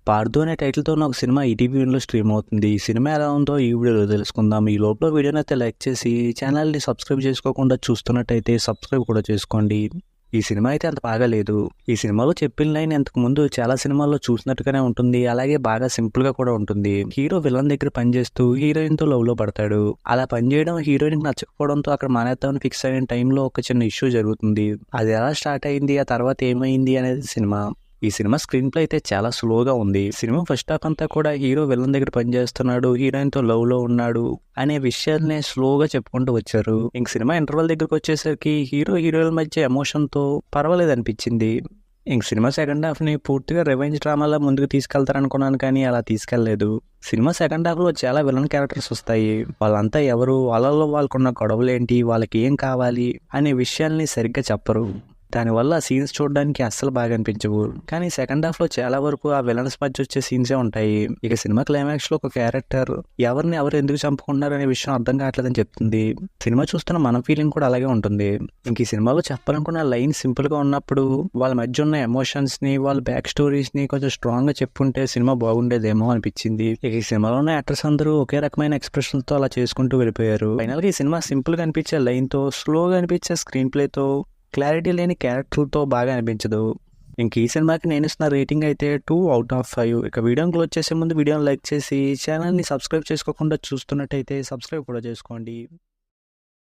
'పార్థు' అనే టైటిల్‌తో ఉన్న ఒక సినిమా ఈటీవీలో స్ట్రీమ్ అవుతుంది. ఈ సినిమా ఎలా ఉందో ఈ వీడియోలో తెలుసుకుందాం. ఈ లోపల వీడియోనైతే లైక్ చేసి ఛానల్‌ని సబ్స్క్రైబ్ చేసుకోకుండా చూస్తున్నట్టయితే సబ్స్క్రైబ్ కూడా చేసుకోండి. ఈ సినిమా అయితే అంత బాగా లేదు. ఈ సినిమాలో చెప్పిన లైన్ ఇంతకుముందు చాలా సినిమాల్లో చూసినట్టుగానే ఉంటుంది. అలాగే బాగా సింపుల్‌గా కూడా ఉంటుంది. హీరో విలన్ దగ్గర పనిచేస్తూ హీరోయిన్‌తో లవ్‌లో పడతాడు. అలా పనిచేయడం హీరోయిన్‌కి నచ్చకపోవడంతో అక్కడ మానేద్దామని ఫిక్స్ అయిన టైంలో ఒక చిన్న ఇష్యూ జరుగుతుంది. అది ఎలా స్టార్ట్ అయింది, ఆ తర్వాత ఏమైంది అనేది సినిమా. ఈ సినిమా స్క్రీన్ ప్లే అయితే చాలా స్లోగా ఉంది. సినిమా ఫస్ట్ హాఫ్ అంతా కూడా హీరో విలన్ దగ్గర పనిచేస్తున్నాడు, హీరోయిన్‌తో లవ్‌లో ఉన్నాడు అనే విషయాల్ని స్లోగా చెప్పుకుంటూ వచ్చారు. ఇంక సినిమా ఇంటర్వల్ దగ్గరకు వచ్చేసరికి హీరోయిన్ల మధ్య ఎమోషన్‌తో పర్వాలేదు అనిపించింది. ఇంక సినిమా సెకండ్ హాఫ్‌ని పూర్తిగా రివెంజ్ డ్రామాలా ముందుకు తీసుకెళ్తారనుకున్నాను, కానీ అలా తీసుకెళ్లలేదు. సినిమా సెకండ్ హాఫ్‌లో చాలా విలన్ క్యారెక్టర్స్ వస్తాయి. వాళ్ళంతా ఎవరు, వాళ్ళలో వాళ్ళకున్న గొడవలేంటి, వాళ్ళకి ఏం కావాలి అనే విషయాల్ని సరిగ్గా చెప్పరు. దానివల్ల సీన్స్ చూడడానికి అస్సలు బాగా అనిపించవు. కానీ సెకండ్ హాఫ్‌లో చాలా వరకు ఆ విలన్స్ మధ్య వచ్చే సీన్సే ఉంటాయి. ఇక సినిమా క్లైమాక్స్‌లో ఒక క్యారెక్టర్ ఎవరిని ఎవరు ఎందుకు చంపుకున్నారు అనే విషయం అర్థం కావట్లేదని చెప్తుంది. సినిమా చూస్తున్న మన ఫీలింగ్ కూడా అలాగే ఉంటుంది. ఇంక ఈ సినిమాలో చెప్పాలనుకున్న లైన్ సింపుల్‌గా ఉన్నప్పుడు వాళ్ళ మధ్య ఉన్న ఎమోషన్స్‌ని, వాళ్ళ బ్యాక్ స్టోరీస్‌ని కొంచెం స్ట్రాంగ్‌గా చెప్పుంటే సినిమా బాగుండేదేమో అనిపించింది. ఇక ఈ సినిమాలో ఉన్న యాక్టర్స్ అందరూ ఒకే రకమైన ఎక్స్‌ప్రెషన్‌తో అలా చేసుకుంటూ వెళ్ళిపోయారు. ఫైనల్‌గా ఈ సినిమా సింపుల్‌గా అనిపించే లైన్‌తో, స్లోగా అనిపించే స్క్రీన్ ప్లేతో, క్లారిటీ లేని క్యారెక్టర్లతో బాగా అనిపించదు. ఇంక ఈ సినిమాకి నేను ఇస్తున్న రేటింగ్ అయితే 2/5. ఇక వీడియోని క్లోజ్ చేసే ముందు వీడియోని లైక్ చేసి ఛానల్ని సబ్స్క్రైబ్ చేసుకోకుండా చూస్తున్నట్టయితే సబ్స్క్రైబ్ కూడా చేసుకోండి.